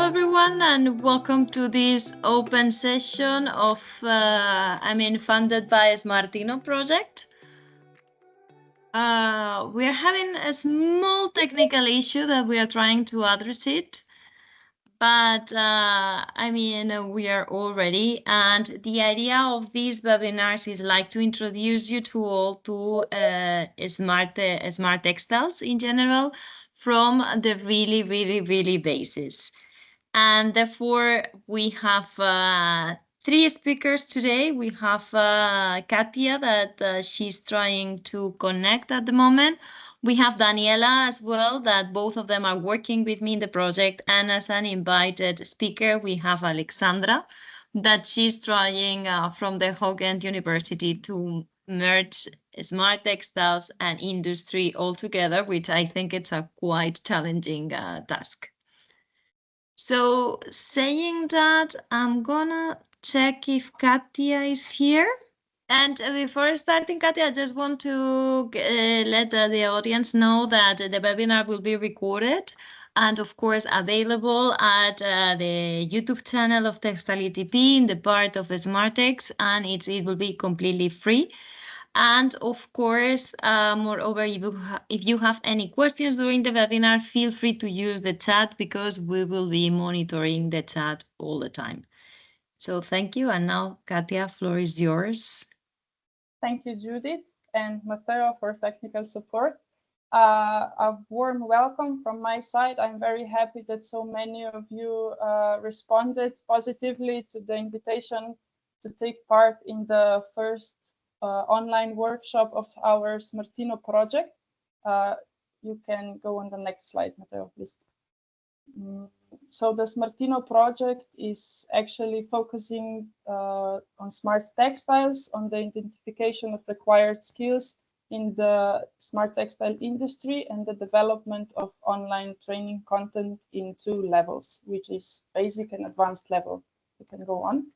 everyone, and welcome to this open session of, funded by SmartINNO Project. We are having a small technical issue that we are trying to address it, but we are all ready. And the idea of these webinars is like to introduce you to all to smart textiles in general from the really basis. And therefore, we have three speakers today. We have Katja that she's trying to connect at the moment. We have Daniela as well, that both of them are working with me in the project. And as an invited speaker, we have Alexandra, that she's trying from the Hogan University to merge smart textiles and industry all together, which I think it's a quite challenging task. So saying that, I'm gonna check if Katja is here. And before starting, Katja, I just want to let the audience know that the webinar will be recorded and of course available at the YouTube channel of Textile ETP in the part of SmartTex, and it will be completely free. And of course, moreover, if you have any questions during the webinar, feel free to use the chat because we will be monitoring the chat all the time. So thank you. And now, Katja, floor is yours. Thank you, Judith and Matteo, for technical support. A warm welcome from my side. I'm very happy that so many of you responded positively to the invitation to take part in the first online workshop of our SmartINNO project. You can go on the next slide, Matteo, please. So the SmartINNO project is actually focusing on smart textiles, on the identification of required skills in the smart textile industry, and the development of online training content in 2 levels, which is basic and advanced level. You can go on.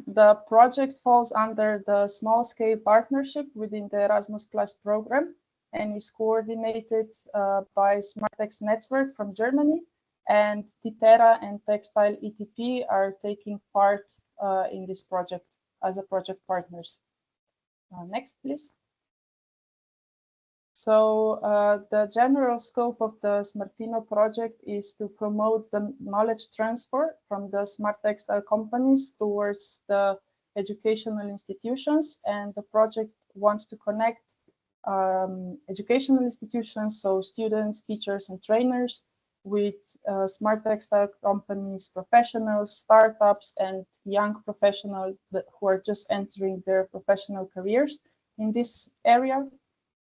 The project falls under the small-scale partnership within the Erasmus Plus program and is coordinated by SmartTex Network from Germany, and Titera and Textile ETP are taking part in this project as a project partners. Next, please. So the general scope of the SmartINNO project is to promote the knowledge transfer from the smart textile companies towards the educational institutions, and the project wants to connect educational institutions, so students, teachers, and trainers, with smart textile companies, professionals, startups, and young professionals who are just entering their professional careers in this area.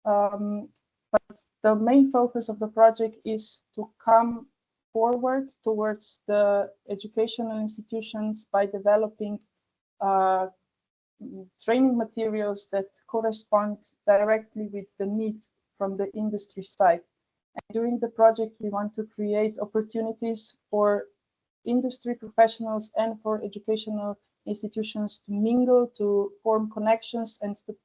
But the main focus of the project is to come forward towards the educational institutions by developing training materials that correspond directly with the need from the industry side. And during the project, we want to create opportunities for industry professionals and for educational institutions to mingle, to form connections, and to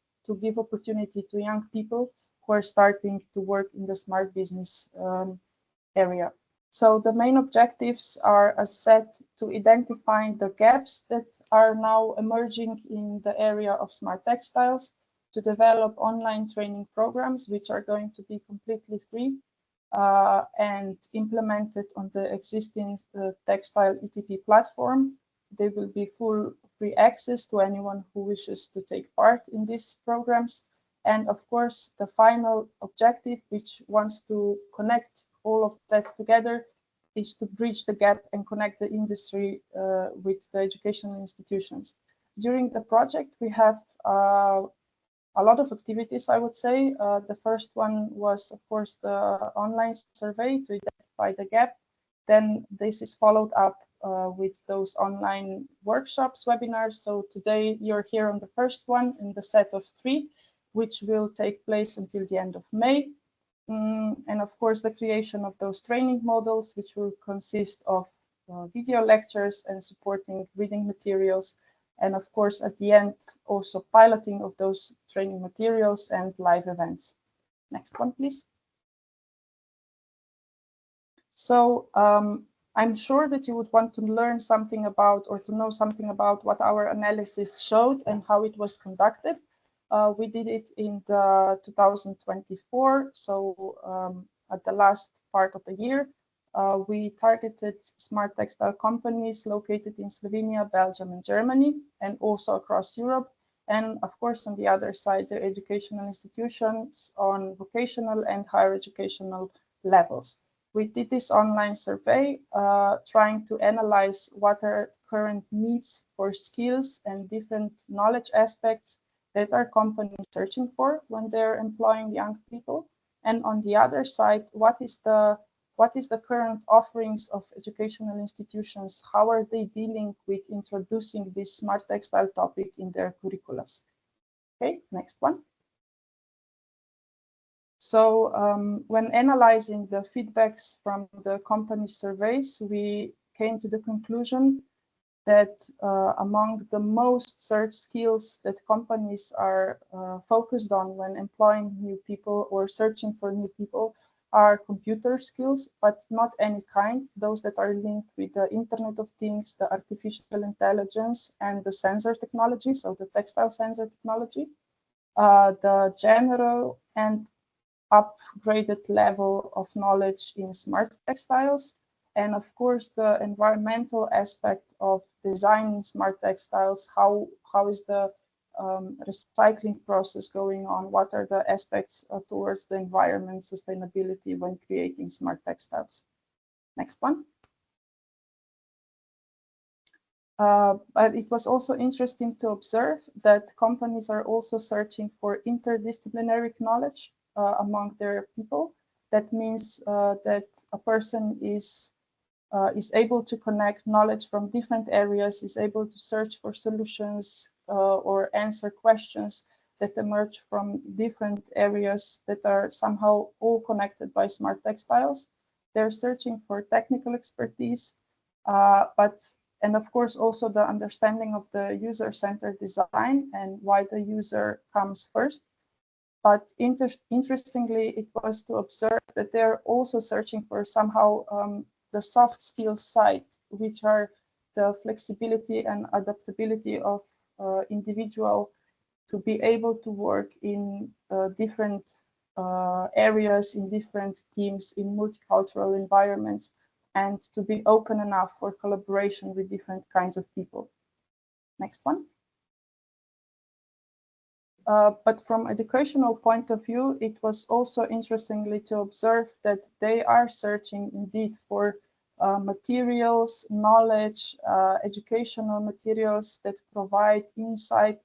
give opportunity to young people who are starting to work in the smart business area. So the main objectives are, as said, to identify the gaps that are now emerging in the area of smart textiles, to develop online training programs, which are going to be completely free and implemented on the existing Textile ETP platform. They will be full free access to anyone who wishes to take part in these programs. And of course, the final objective, which wants to connect all of that together, is to bridge the gap and connect the industry with the educational institutions. During the project, we have a lot of activities, I would say. The first one was, of course, the online survey to identify the gap. Then this is followed up with those online workshops, webinars. So today you're here on the first one in the set of 3, which will take place until the end of May. And of course, the creation of those training models, which will consist of video lectures and supporting reading materials. And of course, at the end, also piloting of those training materials and live events. Next one, please. So I'm sure that you would want to learn something about or to know something about what our analysis showed and how it was conducted. We did it in the 2024, so at the last part of the year. We targeted smart textile companies located in Slovenia, Belgium, and Germany, and also across Europe. And of course, on the other side, the educational institutions on vocational and higher educational levels. We did this online survey trying to analyze what are current needs for skills and different knowledge aspects that are companies searching for when they're employing young people. And on the other side, what is the current offerings of educational institutions? How are they dealing with introducing this smart textile topic in their curricula? Okay, next one. So when analyzing the feedbacks from the company surveys, we came to the conclusion that among the most searched skills that companies are focused on when employing new people or searching for new people are computer skills, but not any kind, those that are linked with the Internet of Things, the artificial intelligence, and the sensor technology, so the textile sensor technology. The general and upgraded level of knowledge in smart textiles, and of course the environmental aspect of designing smart textiles. How is the recycling process going on? What are the aspects towards the environment, sustainability when creating smart textiles? Next one. But it was also interesting to observe that companies are also searching for interdisciplinary knowledge among their people. That means that a person is able to connect knowledge from different areas, is able to search for solutions or answer questions that emerge from different areas that are somehow all connected by smart textiles. They're searching for technical expertise, and of course also the understanding of the user-centered design and why the user comes first. But interestingly, it was to observe that they're also searching for somehow the soft skills side, which are the flexibility and adaptability of individual to be able to work in different areas, in different teams, in multicultural environments, and to be open enough for collaboration with different kinds of people. Next one. But from educational point of view, it was also interestingly to observe that they are searching indeed for materials, knowledge, educational materials that provide insight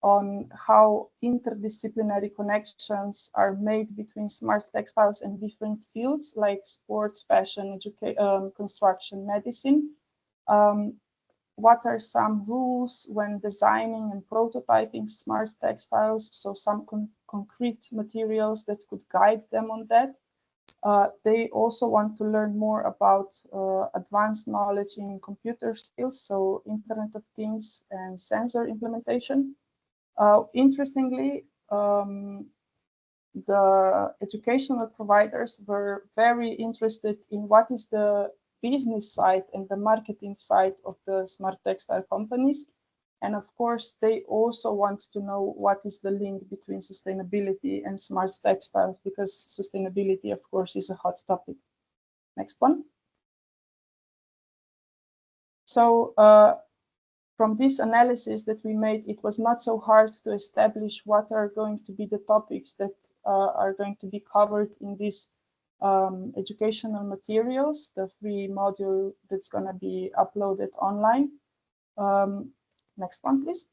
on how interdisciplinary connections are made between smart textiles and different fields like sports, fashion, construction, medicine. What are some rules when designing and prototyping smart textiles? So some concrete materials that could guide them on that. They also want to learn more about advanced knowledge in computer skills, so Internet of Things and sensor implementation. Interestingly, the educational providers were very interested in what is the business side and the marketing side of the smart textile companies. And of course, they also want to know what is the link between sustainability and smart textiles, because sustainability, of course, is a hot topic. Next one. So from this analysis that we made, it was not so hard to establish what are going to be the topics that are going to be covered in these educational materials, the free module that's going to be uploaded online. Next one, please.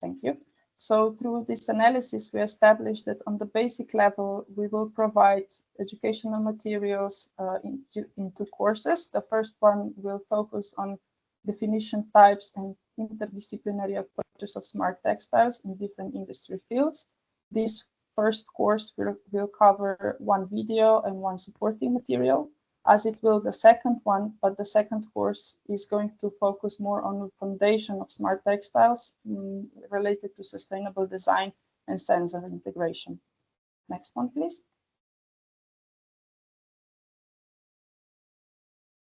Thank you. So through this analysis, we established that on the basic level, we will provide educational materials in two courses. The first one will focus on definition types and interdisciplinary approaches of smart textiles in different industry fields. This first course will cover one video and one supporting material, as it will the second one, but the second course is going to focus more on the foundation of smart textiles related to sustainable design and sensor integration. Next one, please.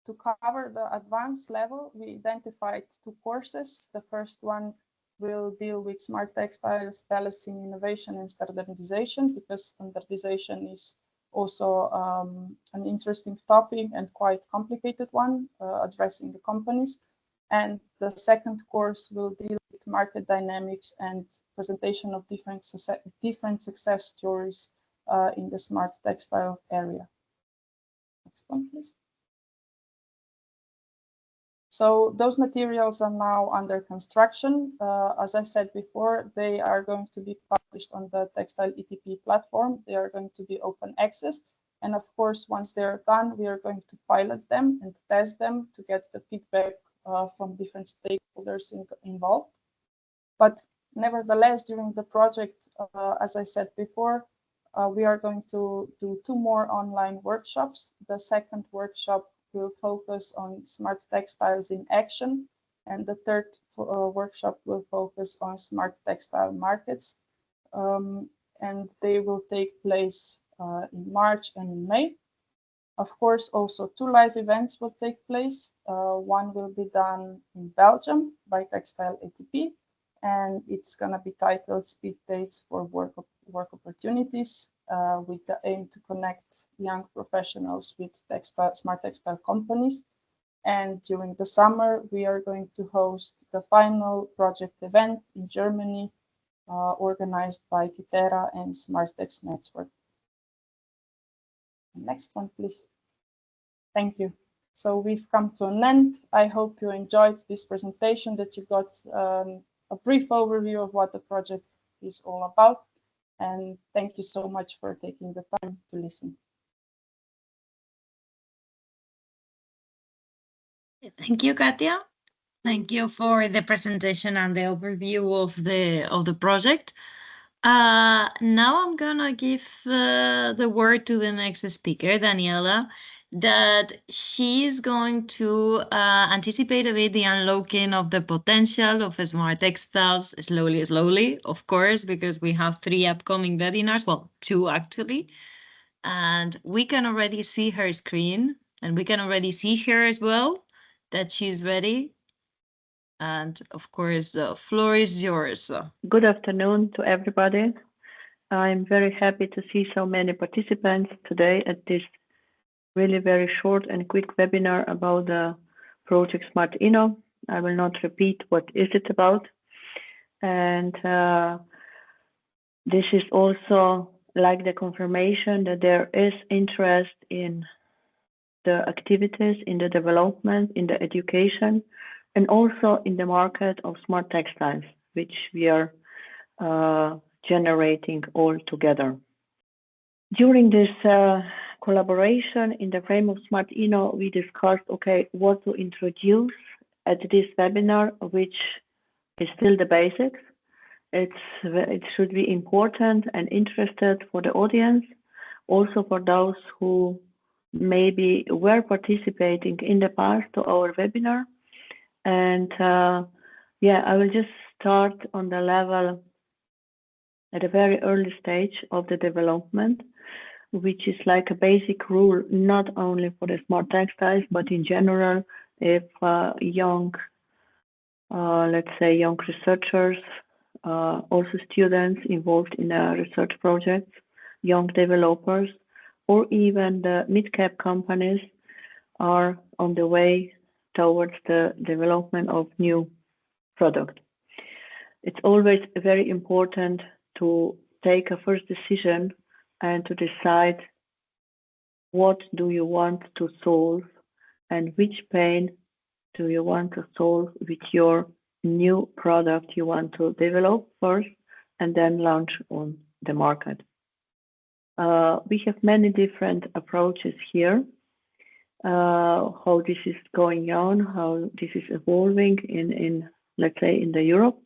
To cover the advanced level, we identified 2 courses. The first one will deal with smart textiles, balancing innovation and standardization, because standardization is also an interesting topic and quite complicated one, addressing the companies. And the second course will deal with market dynamics and presentation of different success stories in the smart textile area. Next one, please. So those materials are now under construction. As I said before, they are going to be published on the Textile ETP platform. They are going to be open access. And of course, once they're done, we are going to pilot them and test them to get the feedback from different stakeholders involved. But nevertheless, during the project, as I said before, we are going to do 2 more online workshops. The second workshop will focus on smart textiles in action, and the third workshop will focus on smart textile markets, and they will take place in March and in May. Of course, also 2 live events will take place. One will be done in Belgium by Textile ATP, and it's going to be titled Speed Dates for Work Opportunities, with the aim to connect young professionals with smart textile companies. And during the summer, we are going to host the final project event in Germany, organized by Titera and SmartTex Network. Next one, please. Thank you. So we've come to an end. I hope you enjoyed this presentation, that you got a brief overview of what the project is all about. And thank you so much for taking the time to listen. Thank you, Katja. Thank you for the presentation and the overview of the project. Now I'm gonna give the word to the next speaker, Daniela, that she's going to anticipate a bit the unlocking of the potential of smart textiles slowly, of course, because we have 3 upcoming webinars, well, 2 actually, and we can already see her screen, and we can already see her as well, that she's ready. And of course, the floor is yours. Good afternoon to everybody. I'm very happy to see so many participants today at this really very short and quick webinar about the project SmartINNO. I will not repeat what is it about. And this is also like the confirmation that there is interest in the activities, in the development, in the education, and also in the market of smart textiles, which we are generating all together. During this collaboration in the frame of SmartINNO, we discussed, okay, what to introduce at this webinar, which is still the basics. It should be important and interested for the audience, also for those who maybe were participating in the past to our webinar. And yeah, I will just start on the level at a very early stage of the development, which is like a basic rule, not only for the smart textiles, but in general, if young, let's say young researchers, also students involved in research projects, young developers, or even the mid-cap companies are on the way towards the development of new product. It's always very important to take a first decision and to decide what do you want to solve and which pain do you want to solve with your new product you want to develop first and then launch on the market. We have many different approaches here, how this is going on, how this is evolving in let's say in the Europe.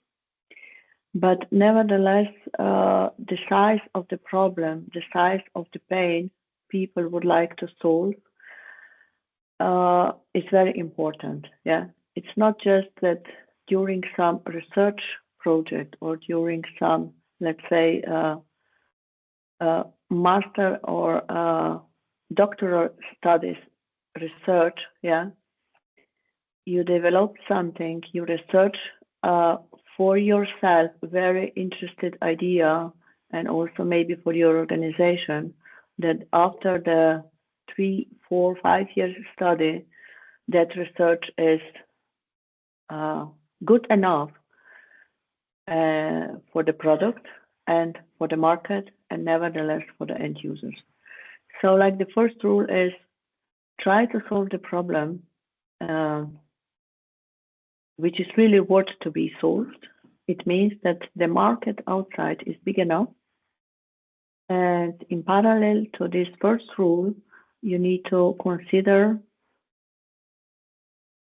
But nevertheless, the size of the problem, the size of the pain people would like to solve is very important. Yeah, it's not just that during some research project or during some, let's say, master or doctoral studies, research, yeah, you develop something, you research for yourself, very interested idea, and also maybe for your organization, that after the 3, 4, 5 years study, that research is good enough for the product and for the market, and nevertheless for the end users. So like the first rule is try to solve the problem which is really worth to be solved. It means that the market outside is big enough. And in parallel to this first rule, you need to consider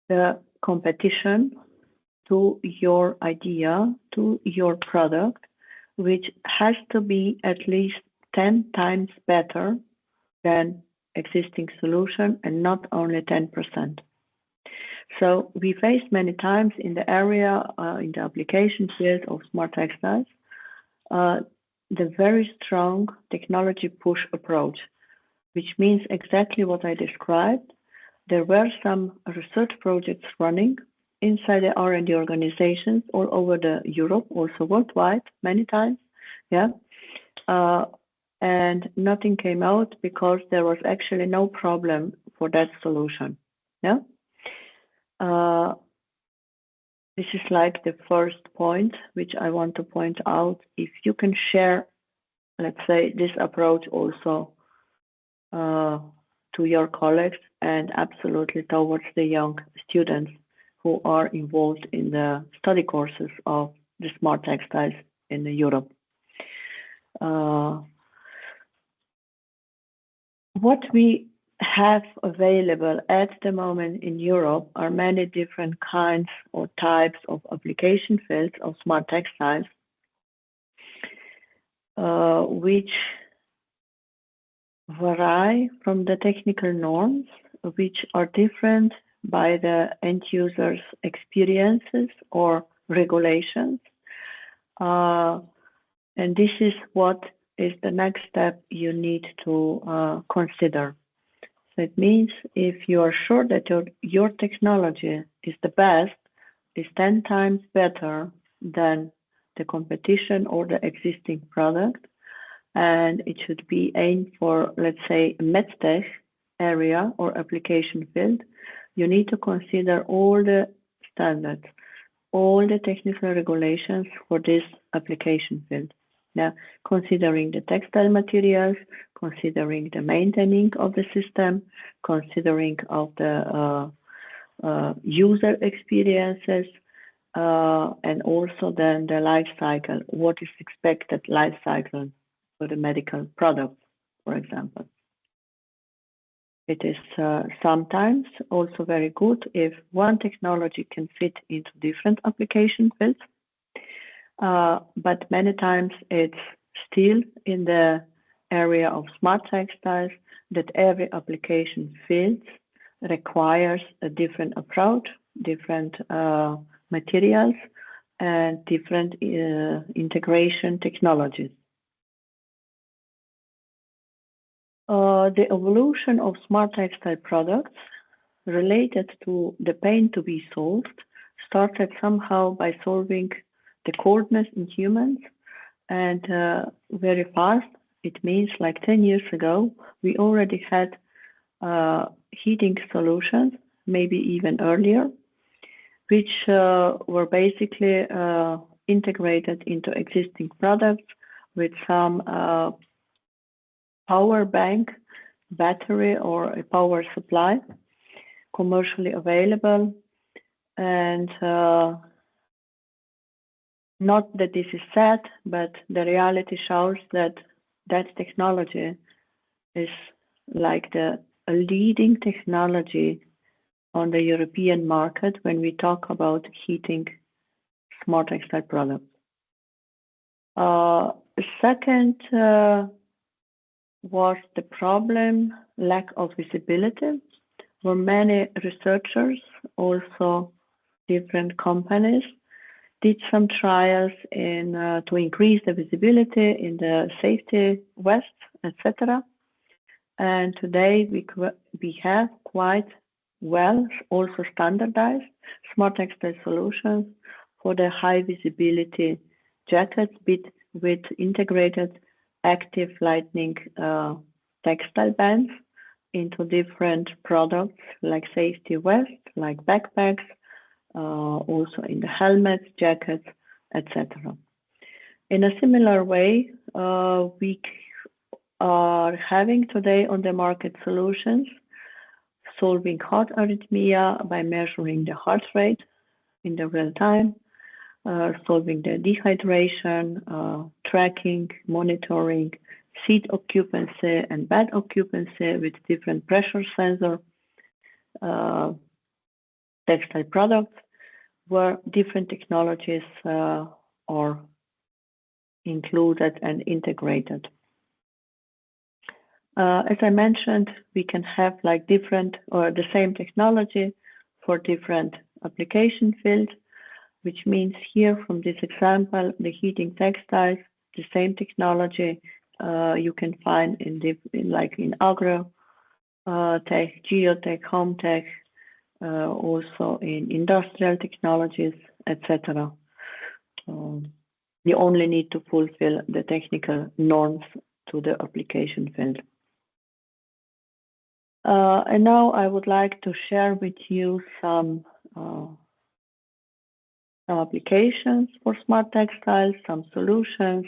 the competition to your idea, to your product, which has to be at least 10 times better than existing solution, and not only 10%. So we faced many times in the area, in the application field of smart textiles, the very strong technology push approach, which means exactly what I described. There were some research projects running inside the R&D organizations all over the Europe, also worldwide, many times, yeah. And nothing came out because there was actually no problem for that solution, yeah. This is like the first point, which I want to point out. If you can share, let's say, this approach also to your colleagues, and absolutely towards the young students who are involved in the study courses of the smart textiles in Europe. What we have available at the moment in Europe are many different kinds or types of application fields of smart textiles, which vary from the technical norms, which are different by the end users' experiences or regulations. And this is what is the next step you need to consider. So it means if you are sure that your technology is the best, is 10 times better than the competition or the existing product, and it should be aimed for, let's say, medtech area or application field, you need to consider all the standards, all the technical regulations for this application field. Now, considering the textile materials, considering the maintaining of the system, considering of the user experiences, and also then the life cycle, what is expected life cycle for the medical products, for example. It is sometimes also very good if one technology can fit into different application fields, but many times it's still in the area of smart textiles that every application field requires a different approach, different materials, and different integration technologies. The evolution of smart textile products related to the pain to be solved started somehow by solving the coldness in humans, and very fast, it means like 10 years ago, we already had heating solutions, maybe even earlier, which were basically integrated into existing products with some power bank, battery, or a power supply commercially available. And not that this is sad, but the reality shows that that technology is like a leading technology on the European market when we talk about heating smart textile products. Second was the problem, lack of visibility, where many researchers, also different companies, did some trials in to increase the visibility in the safety vests, etc. And today we have quite well also standardized smart textile solutions for the high visibility jackets with integrated active lightning textile bands into different products like safety vests, like backpacks, also in the helmets, jackets, etc. In a similar way, we are having today on the market solutions solving heart arrhythmia by measuring the heart rate in the real time, solving the dehydration, tracking, monitoring seat occupancy and bed occupancy with different pressure sensor textile products, where different technologies are included and integrated. As I mentioned, we can have like different or the same technology for different application fields, which means here from this example, the heating textiles, the same technology you can find in agro tech, geotech, home tech, also in industrial technologies, etc. You only need to fulfill the technical norms to the application field. And now I would like to share with you some applications for smart textiles, some solutions,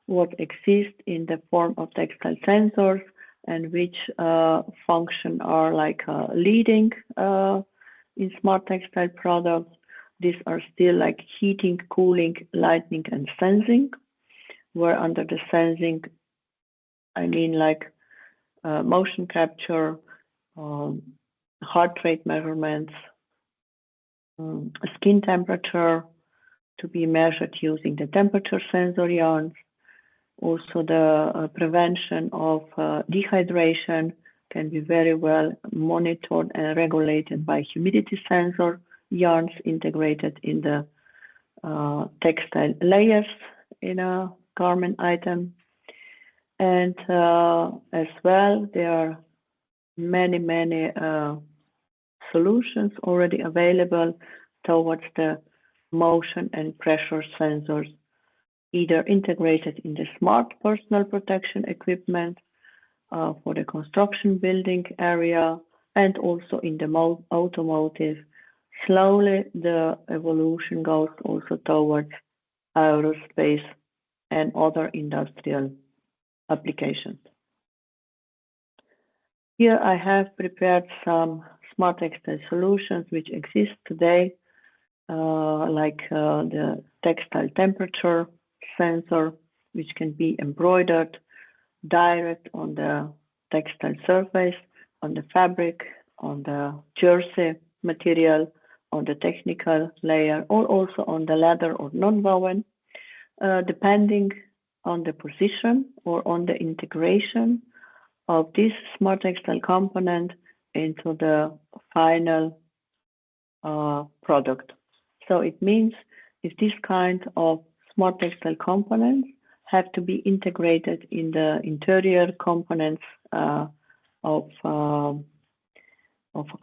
what exist in the form of textile sensors and which function are like leading in smart textile products. These are still like heating, cooling, lighting, and sensing, where under the sensing, I mean like motion capture, heart rate measurements, skin temperature to be measured using the temperature sensor yarns. Also the prevention of dehydration can be very well monitored and regulated by humidity sensor yarns integrated in the textile layers in a garment item. And as well, there are many solutions already available towards the motion and pressure sensors, either integrated in the smart personal protection equipment for the construction building area and also in the automotive. Slowly, the evolution goes also towards aerospace and other industrial applications. Here I have prepared some smart textile solutions which exist today, like the textile temperature sensor, which can be embroidered direct on the textile surface, on the fabric, on the jersey material, on the technical layer, or also on the leather or non-woven, depending on the position or on the integration of this smart textile component into the final product. So it means if this kind of smart textile components have to be integrated in the interior components of a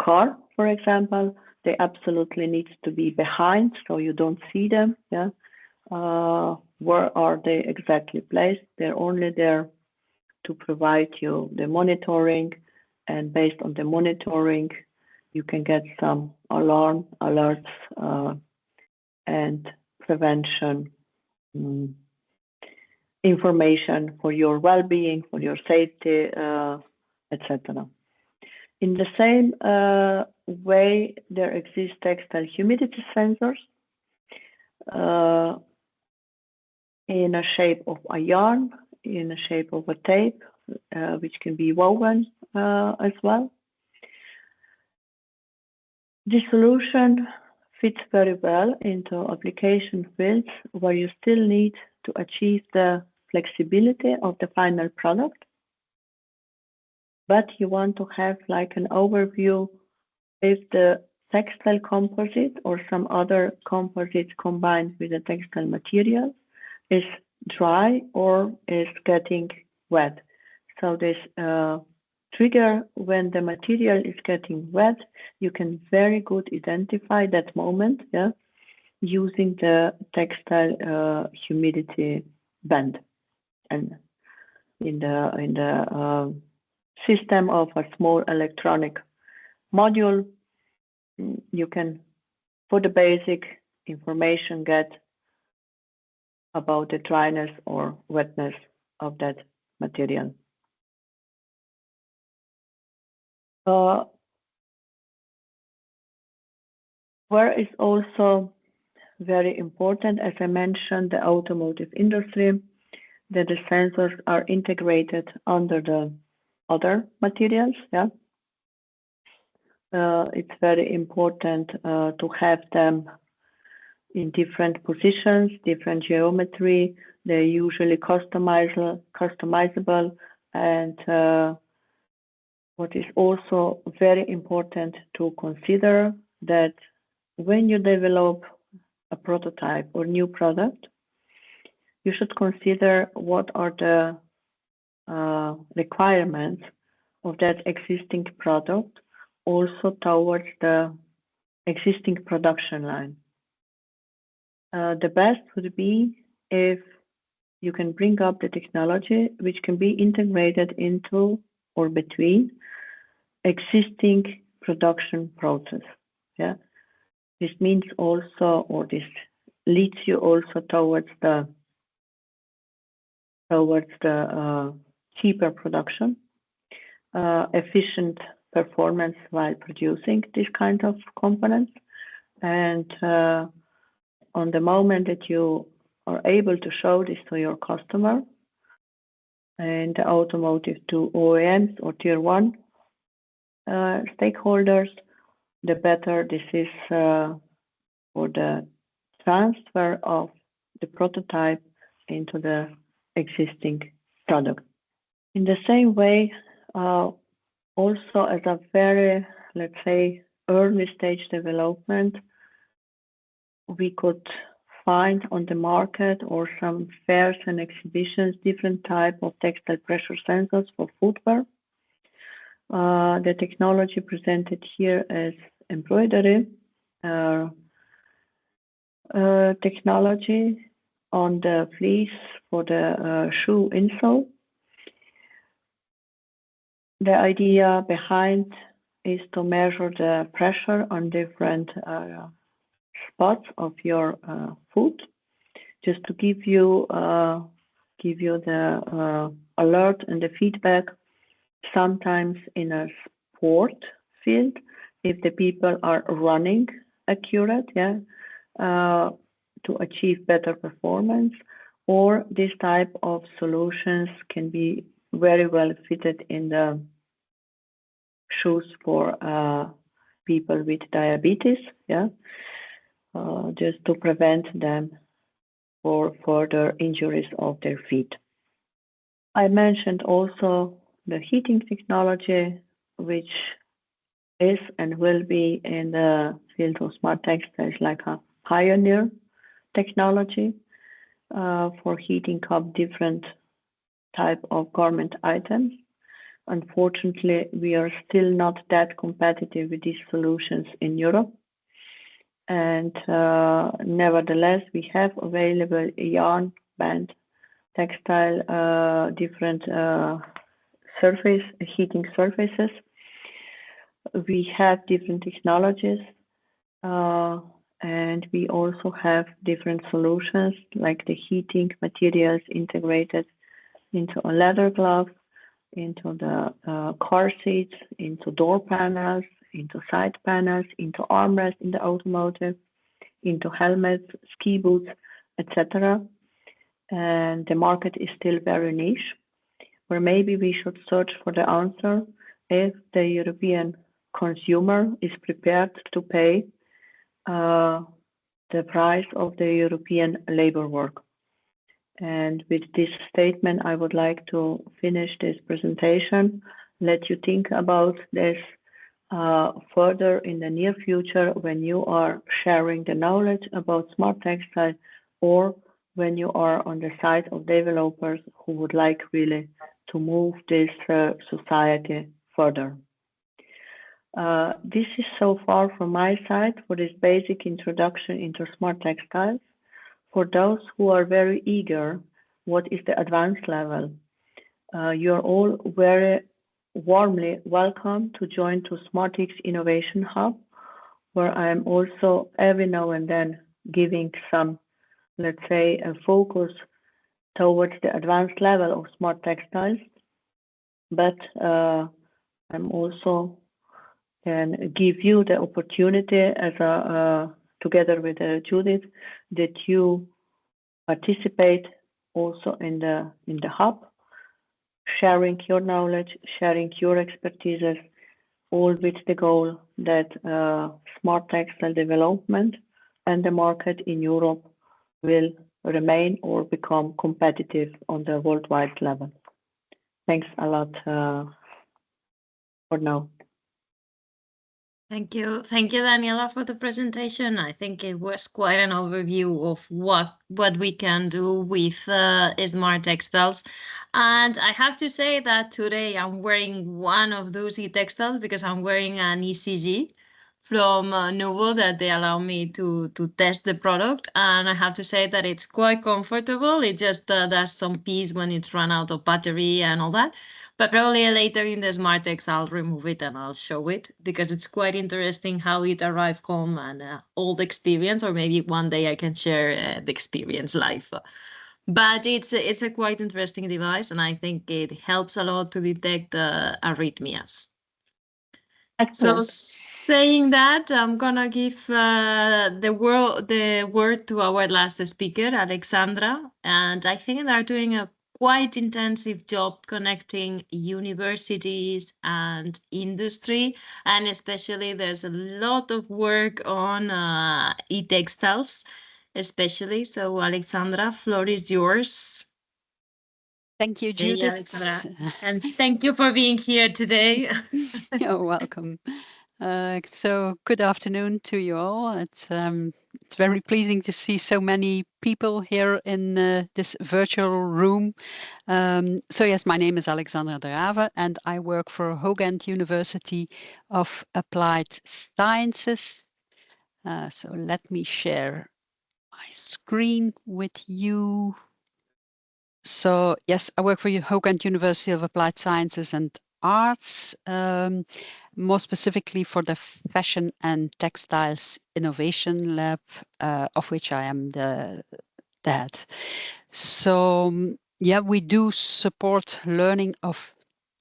car, for example, they absolutely need to be behind, so you don't see them. Yeah, where are they exactly placed? They're only there to provide you the monitoring, and based on the monitoring, you can get some alarm alerts and prevention information for your well-being, for your safety, etc. In the same way, there exist textile humidity sensors in a shape of a yarn, in a shape of a tape, which can be woven as well. This solution fits very well into application fields where you still need to achieve the flexibility of the final product, but you want to have like an overview if the textile composite or some other composite combined with the textile material is dry or is getting wet. So this trigger when the material is getting wet. You can very good identify that moment, yeah, using the textile humidity band, and in the system of a small electronic module, you can, for the basic information, get about the dryness or wetness of that material. Where is also very important, as I mentioned, the automotive industry, that the sensors are integrated under the other materials. Yeah, it's very important to have them in different positions, different geometry. They're usually customizable, and what is also very important to consider, that when you develop a prototype or new product, you should consider what are the requirements of that existing product, also towards the existing production line. The best would be if you can bring up the technology which can be integrated into or between existing production process. Yeah, this means also, or this leads you also towards the cheaper production, efficient performance while producing this kind of components. And on the moment that you are able to show this to your customer and the automotive to OEMs or tier one stakeholders, the better this is for the transfer of the prototype into the existing product. In the same way, also as a very, let's say, early stage development, we could find on the market or some fairs and exhibitions different type of textile pressure sensors for footwear. The technology presented here is embroidery technology on the fleece for the shoe insole. The idea behind is to measure the pressure on different spots of your foot, just to give you the alert and the feedback. Sometimes in a sport field, if the people are running accurate, yeah, to achieve better performance, or this type of solutions can be very well fitted in the shoes for people with diabetes, yeah, just to prevent them for further injuries of their feet. I mentioned also the heating technology, which is and will be in the field of smart textiles like a pioneer technology for heating up different type of garment items. Unfortunately, we are still not that competitive with these solutions in Europe. And nevertheless, we have available yarn, band, textile, different heating surfaces. We have different technologies, and we also have different solutions like the heating materials integrated into a leather glove, into the car seats, into door panels, into side panels, into armrests in the automotive, into helmets, ski boots, etc. And the market is still very niche, where maybe we should search for the answer if the European consumer is prepared to pay the price of the European labor work. And with this statement, I would like to finish this presentation, let you think about this further in the near future when you are sharing the knowledge about smart textile, or when you are on the side of developers who would like really to move this society further. This is so far from my side for this basic introduction into smart textiles. For those who are very eager, what is the advanced level? You are all very warmly welcome to join to SmartX Innovation Hub, where I am also every now and then giving some, let's say, a focus towards the advanced level of smart textiles. But I'm also can give you the opportunity as together with Judith that you participate also in the hub, sharing your knowledge, sharing your expertise, all with the goal that smart textile development and the market in Europe will remain or become competitive on the worldwide level. Thanks a lot for now. Thank you, Daniela, for the presentation. I think it was quite an overview of what we can do with smart textiles. And I have to say that today I'm wearing one of those e-textiles because I'm wearing an ECG from Nuvo that they allow me to test the product. And I have to say that it's quite comfortable. It just does some peace when it's run out of battery and all that. But probably later in the SmartX, I'll remove it and I'll show it because it's quite interesting how it arrived home and all the experience, or maybe one day I can share the experience live. But it's a quite interesting device, and I think it helps a lot to detect arrhythmias. Excellent. So saying that, I'm gonna give the word to our last speaker, Alexandra, and I think they're doing a quite intensive job connecting universities and industry, and especially there's a lot of work on e-textiles, especially. So Alexandra, floor is yours. Thank you, Judith. Hey, Alexandra. And thank you for being here today. You're welcome. So good afternoon to you all. It's very pleasing to see so many people here in this virtual room. So yes, my name is Alexandra De Raeve and I work for Hoogland University of Applied Sciences. So let me share my screen with you. So yes, I work for Hoogland University of Applied Sciences and Arts, more specifically for the Fashion and Textiles Innovation Lab, of which I am the head. So yeah, we do support learning of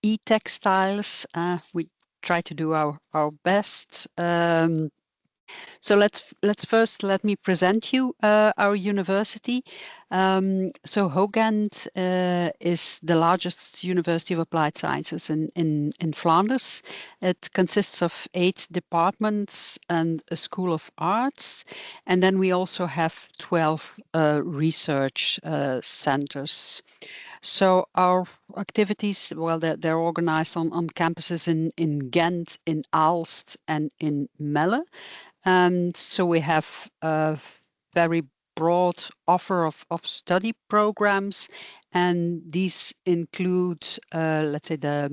e-textiles. We try to do our best. So let me present you our university. So Hoogland is the largest university of applied sciences in Flanders. It consists of 8 departments and a school of arts. And then we also have 12 research centers. So our activities, well, they're organized on campuses in Ghent, in Aalst, and in Melle. And so we have a very broad offer of study programs, and these include, let's say, the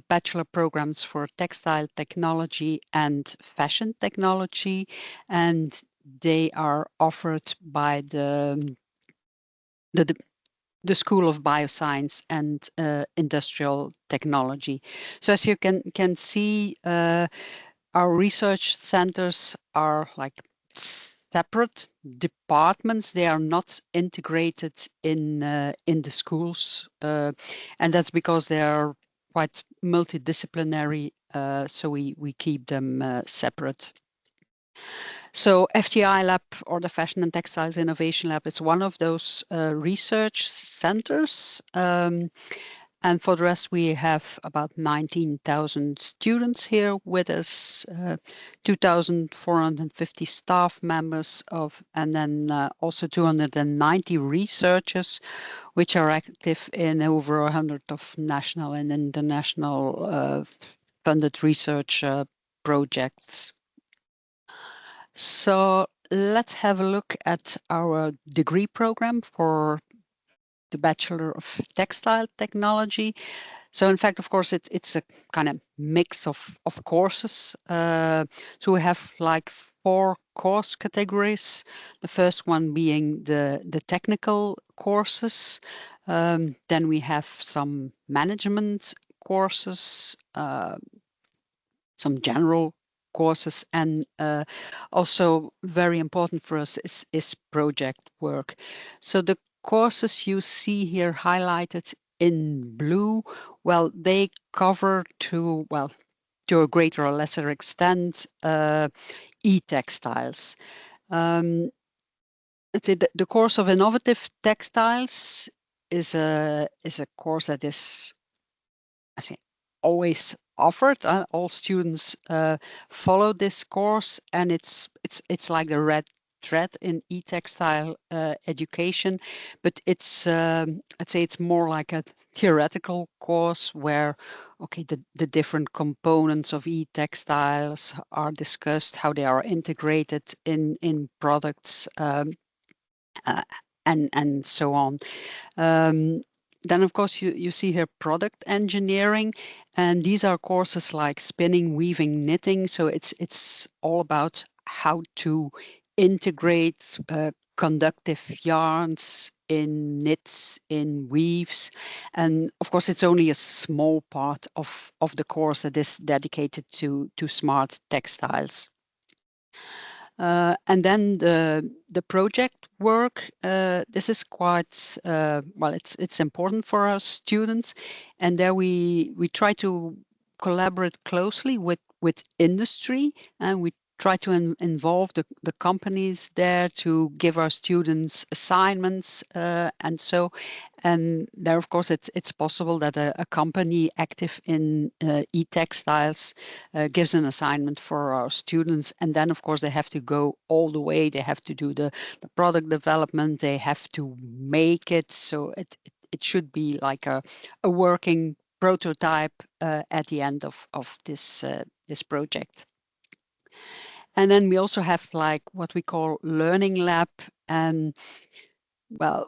bachelor programs for textile technology and fashion technology, and they are offered by the School of Bioscience and Industrial Technology. So as you can see, our research centers are like separate departments. They are not integrated in the schools, and that's because they are quite multidisciplinary. So we keep them separate. So FTI Lab, or the Fashion and Textiles Innovation Lab, is one of those research centers. And for the rest, we have about 19,000 students here with us, 2,450 staff members and then also 290 researchers, which are active in over 100 of national and international funded research projects. So let's have a look at our degree program for the Bachelor of Textile Technology. So in fact, of course, it's a kind of mix of courses. So we have like 4 course categories. The first one being the technical courses. Then we have some management courses, some general courses, and also very important for us is project work. So the courses you see here highlighted in blue, well, they cover to a greater or lesser extent e-textiles. Let's say the course of innovative textiles is a course that is, I think, always offered. All students follow this course, and it's like the red thread in e-textile education, but it's I'd say it's more like a theoretical course where the different components of e-textiles are discussed, how they are integrated in products, and so on. Then, of course, you see here product engineering, and these are courses like spinning, weaving, knitting. So it's all about how to integrate conductive yarns in knits, in weaves. And of course, it's only a small part of the course that is dedicated to smart textiles. And then the project work, this is quite it's important for our students, and there we try to collaborate closely with industry, and we try to involve the companies there to give our students assignments, and there, of course, it's possible that a company active in e-textiles gives an assignment for our students, and then, of course, they have to go all the way. They have to do the product development. They have to make it, so it should be like a working prototype at the end of this project. And then we also have like what we call learning lab. And well,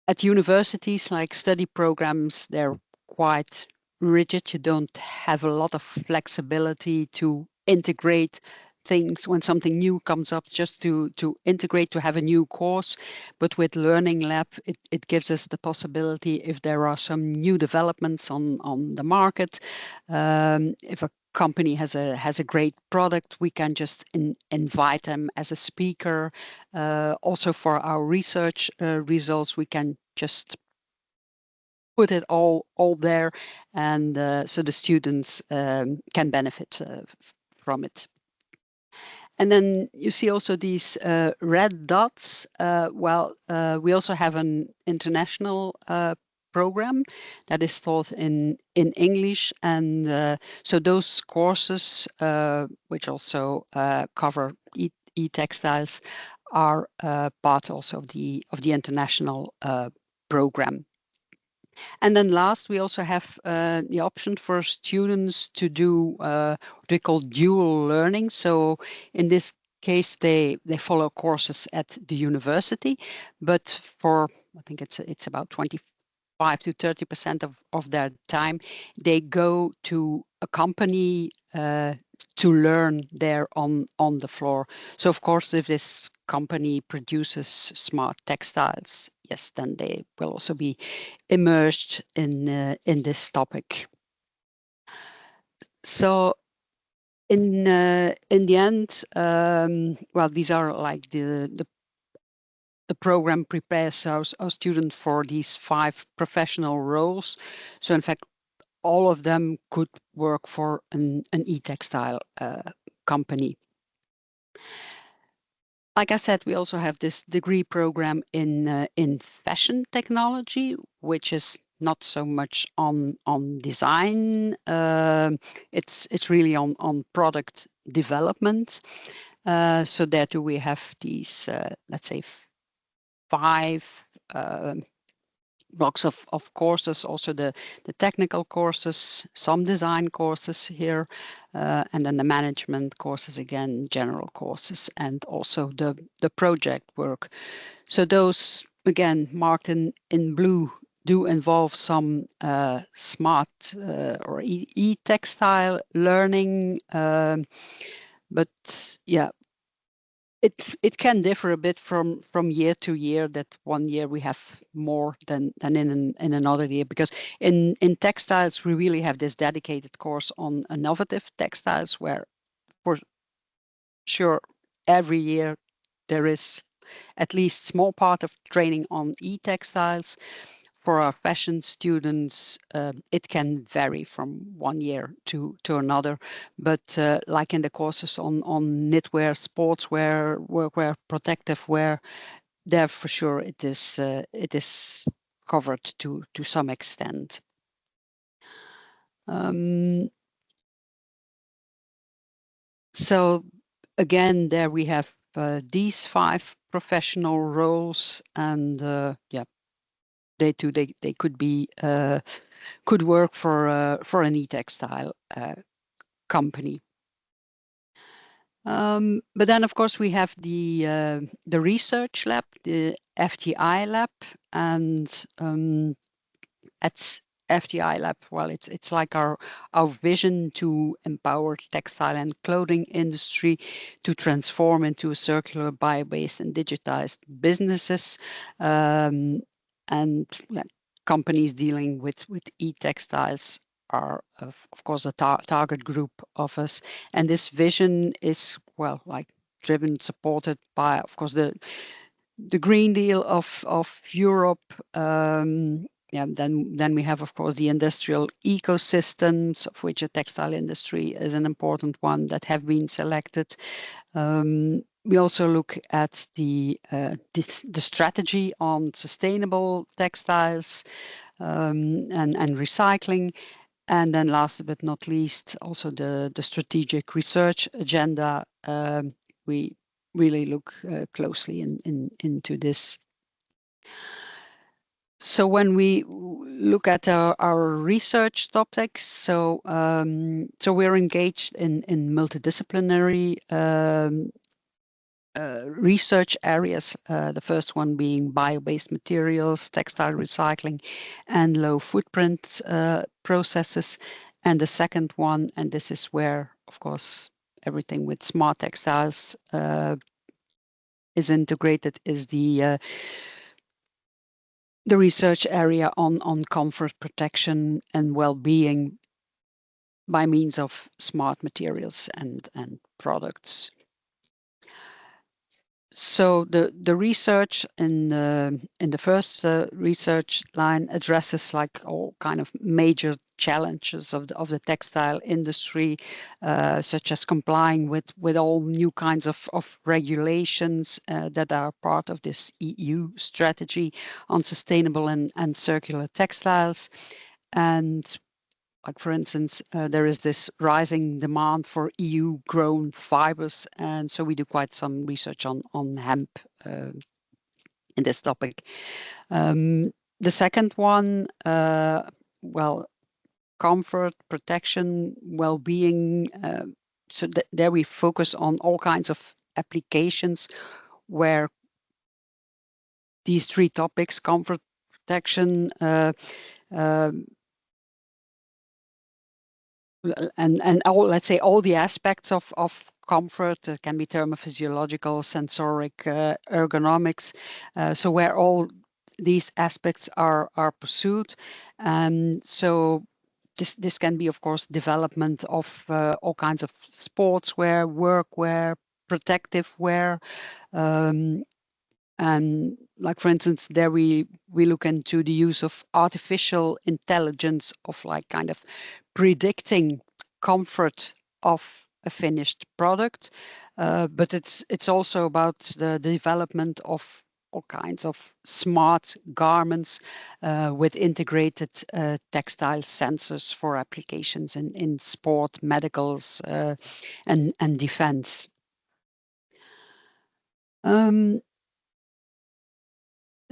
at universities, like study programs, they're quite rigid. You don't have a lot of flexibility to integrate things when something new comes up, just to integrate, to have a new course. But with Learning Lab, it gives us the possibility, if there are some new developments on the market, if a company has a great product, we can just invite them as a speaker. Also for our research results, we can just put it all there, and so the students can benefit from it. And then you see also these red dots. We also have an international program that is taught in English, and so those courses, which also cover e-textiles, are part also of the international program. And then last, we also have the option for students to do what we call dual learning. So in this case, they follow courses at the university, but for, I think it's about 25 to 30% of their time, they go to a company to learn there on the floor. So of course, if this company produces smart textiles, yes, then they will also be immersed in this topic. So in the end, these are like the program prepares our students for these 5 professional roles. So in fact, all of them could work for an e-textile company. Like I said, we also have this degree program in fashion technology, which is not so much on design. It's really on product development. So there too we have these, let's say, 5 blocks of courses, also the technical courses, some design courses here, and then the management courses, again, general courses, and also the project work. So those, again, marked in blue, do involve some smart or e-textile learning, but yeah, it can differ a bit from year to year. That one year we have more than in another year, because in textiles we really have this dedicated course on innovative textiles, where for sure every year there is at least small part of training on e-textiles. For our fashion students, it can vary from one year to another. But like in the courses on knitwear, sportswear, workwear, protective wear, there for sure it is covered to some extent. So again, there we have these 5 professional roles, and yeah, they could be could work for an e-textile company. But then, of course, we have the research lab, the FTI lab, and at FTI lab, well, it's like our vision to empower textile and clothing industry to transform into a circular, bio-based, and digitized businesses. And yeah, companies dealing with e-textiles are of course a target group of us, and this vision is, well, like driven, supported by, of course, the Green Deal of Europe. Yeah, then we have, of course, the industrial ecosystems, of which the textile industry is an important one, that have been selected. We also look at the strategy on sustainable textiles and recycling. And then last but not least, also the strategic research agenda. We really look closely into this. So when we look at our research topics, so we're engaged in multidisciplinary research areas. The first one being bio-based materials, textile recycling, and low footprint processes. And the second one, and this is where, of course, everything with smart textiles is integrated, is the research area on comfort, protection, and well-being by means of smart materials and products. So the research in the first research line addresses like all kind of major challenges of the textile industry, such as complying with all new kinds of regulations that are part of this EU strategy on sustainable and circular textiles. And like, for instance, there is this rising demand for EU-grown fibers, and so we do quite some research on hemp in this topic. The second one, well, comfort, protection, well-being. So there we focus on all kinds of applications where these 3 topics, comfort, protection, and all, let's say, all the aspects of comfort. It can be thermophysiological, sensoric, ergonomics. So where all these aspects are pursued, and so this can be, of course, development of all kinds of sportswear, workwear, protective wear. And like, for instance, there we look into the use of artificial intelligence of like kind of predicting comfort of a finished product, but it's also about the development of all kinds of smart garments with integrated textile sensors for applications in sport, medicals, and defense.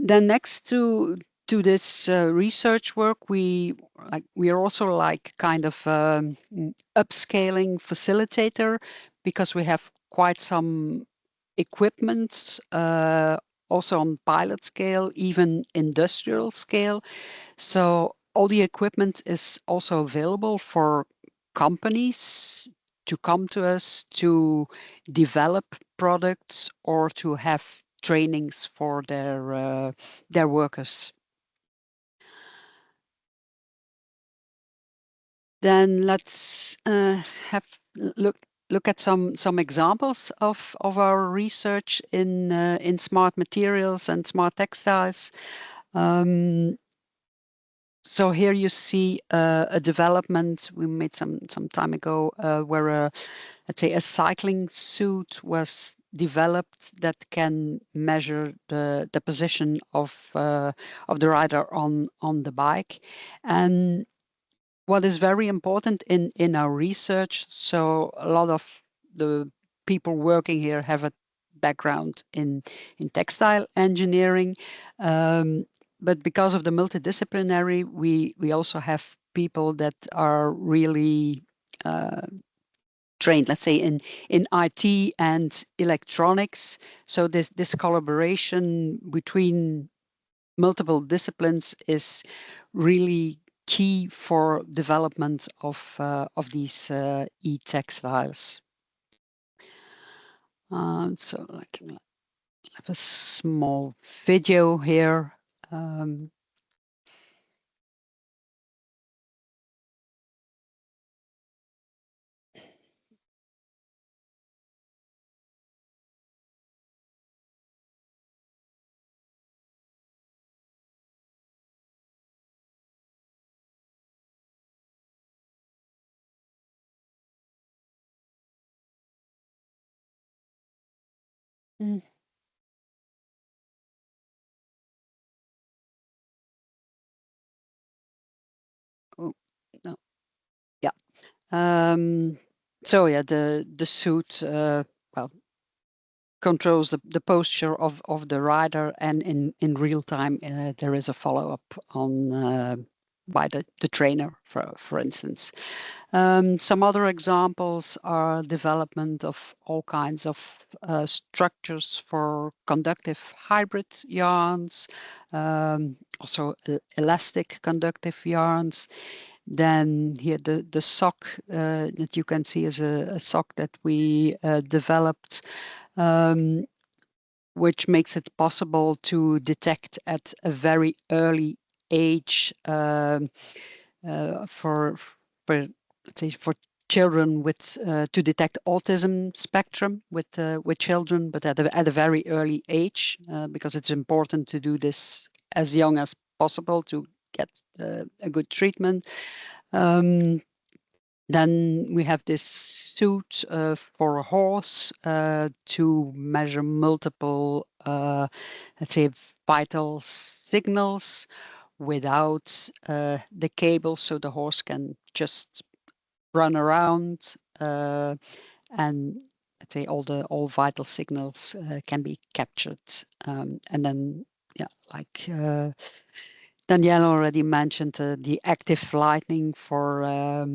Then next to this research work, we are also like kind of upscaling facilitator, because we have quite some equipment also on pilot scale, even industrial scale. So all the equipment is also available for companies to come to us to develop products or to have trainings for their workers. Then let's have look at some examples of our research in smart materials and smart textiles. So here you see a development we made some time ago where let's say a cycling suit was developed that can measure the position of the rider on the bike. And what is very important in our research, so a lot of the people working here have a background in textile engineering, but because of the multidisciplinary, we also have people that are really trained, let's say, in IT and electronics. So this collaboration between multiple disciplines is really key for development of these e-textiles. So I can have a small video here. Mm. Oh, no. Yeah. So yeah, the suit well controls the posture of the rider, and in real time there is a follow-up on by the trainer, for instance. Some other examples are development of all kinds of structures for conductive hybrid yarns, also elastic conductive yarns. Then here the sock that you can see is a sock that we developed, which makes it possible to detect at a very early age for let's say for children with to detect autism spectrum with children, but at a very early age, because it's important to do this as young as possible to get a good treatment. Then we have this suit for a horse to measure multiple, let's say, vital signals without the cable, so the horse can just run around, and let's say all vital signals can be captured. And then, yeah, like Daniela already mentioned, the active lighting for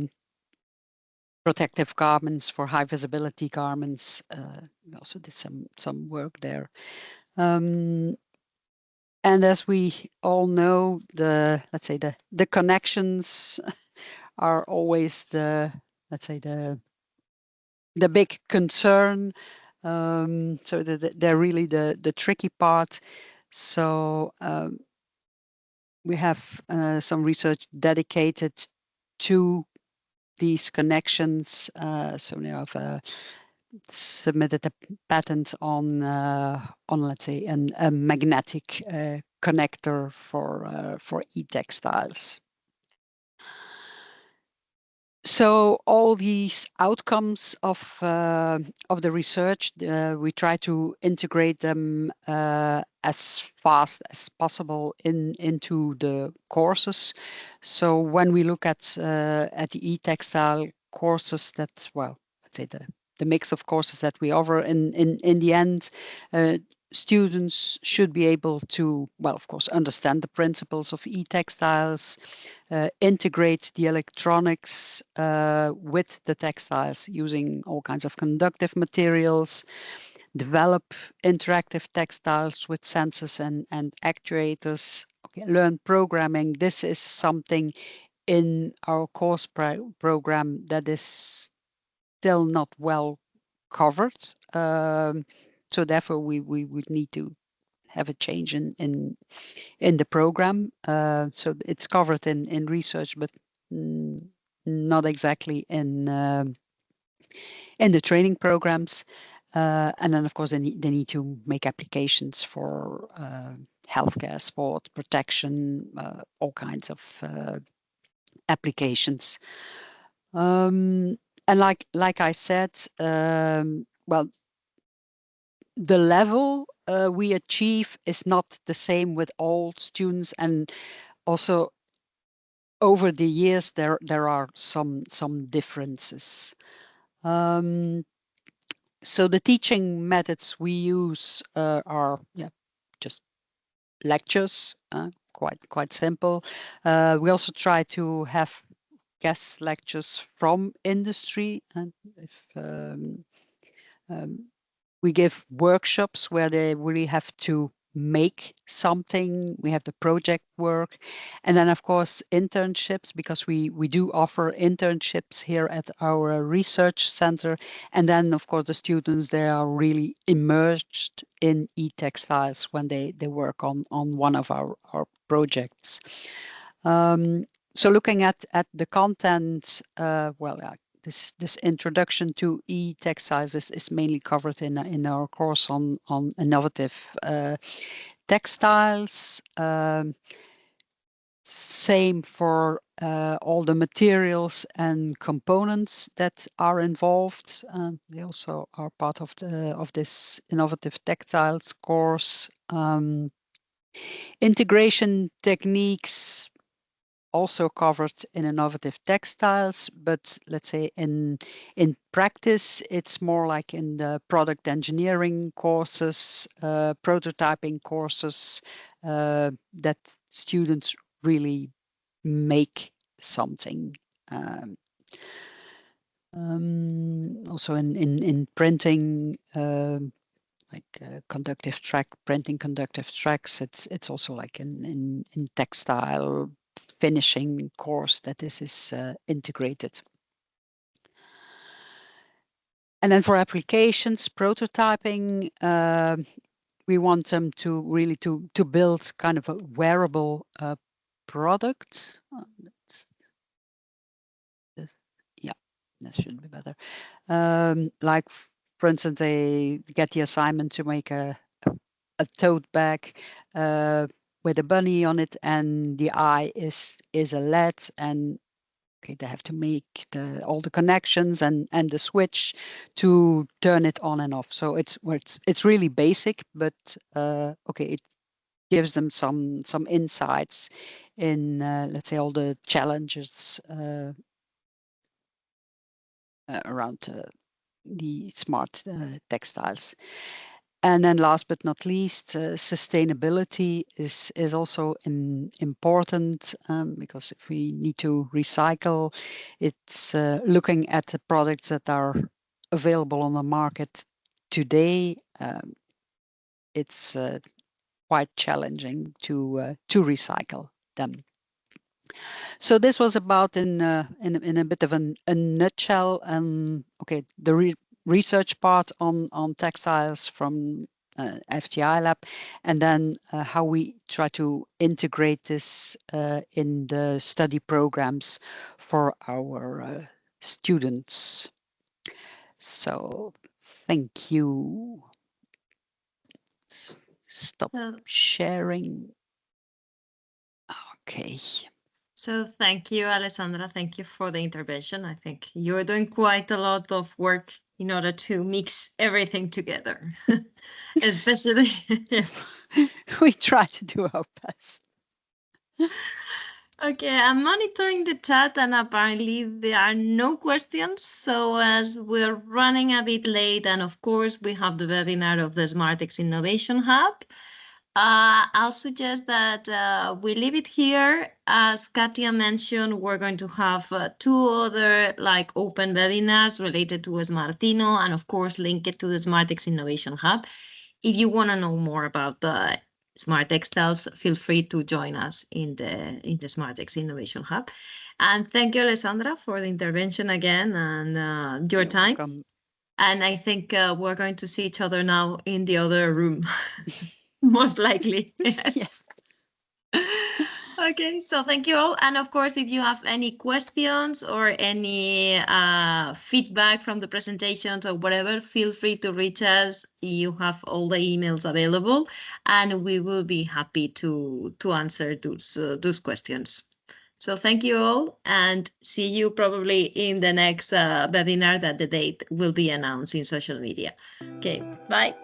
protective garments, for high visibility garments. We also did some work there. And as we all know, let's say the connections are always let's say the big concern. So they're really the tricky part. So we have some research dedicated to these connections. So we have submitted a patent on let's say a magnetic connector for e-textiles. So all these outcomes of the research, we try to integrate them as fast as possible into the courses. So when we look at the e-textile courses, that, well, let's say the mix of courses that we offer, in the end, students should be able to, well, of course, understand the principles of e-textiles, integrate the electronics with the textiles using all kinds of conductive materials. develop interactive textiles with sensors and actuators, learn programming. This is something in our course program that is still not well covered. So therefore, we would need to have a change in the program. So it's covered in research, but not exactly in the training programs. And then, of course, they need to make applications for healthcare, sport, protection, all kinds of applications. And like I said, well, the level we achieve is not the same with all students, and also over the years there are some differences. So the teaching methods we use are just lectures, quite simple. We also try to have guest lectures from industry, and if we give workshops where they really have to make something. We have the project work, and then of course internships, because we do offer internships here at our research center. And then of course the students, they are really immersed in e-textiles when they work on one of our projects. So looking at the content, this introduction to e-textiles is mainly covered in our course on innovative textiles. Same for all the materials and components that are involved. They also are part of this innovative textiles course. Integration techniques also covered in innovative textiles, but let's say in practice, it's more like in the product engineering courses, prototyping courses, that students really make something. Also in printing, conductive track, printing conductive tracks, it's also like in textile finishing course that this is integrated. And then for applications, prototyping, we want them to really to build kind of a wearable product. Yeah, that should be better. Like, for instance, they get the assignment to make a tote bag with a bunny on it, and the eye is a LED, and they have to make all the connections and the switch to turn it on and off. So it's really basic, but it gives them some insights in let's say all the challenges around the smart textiles. And then last but not least, sustainability is also important, because if we need to recycle, it's looking at the products that are available on the market today. It's quite challenging to recycle them. So this was about in a bit of a nutshell. The research part on textiles from FTI Lab, and then how we try to integrate this in the study programs for our students. So thank you. Stop sharing. Okay. So thank you, Alexandra. Thank you for the intervention. I think you're doing quite a lot of work in order to mix everything together, especially, yes. We try to do our best. Okay, I'm monitoring the chat, and apparently there are no questions. So as we're running a bit late, and of course we have the webinar of the SmartX Innovation Hub, I'll suggest that we leave it here. As Katja mentioned, we're going to have 2 other like open webinars related to SmartINNO, and of course link it to the SmartX Innovation Hub. If you want to know more about the Smart Textiles, feel free to join us in the SmartX Innovation Hub. And thank you, Alessandra, for the intervention again and your time. Welcome. And I think we're going to see each other now in the other room, most likely. Yes. Okay, so thank you all. And of course, if you have any questions or any feedback from the presentations or whatever, feel free to reach us. You have all the emails available, and we will be happy to answer those questions. So thank you all, and see you probably in the next webinar that the date will be announced in social media. Okay, bye.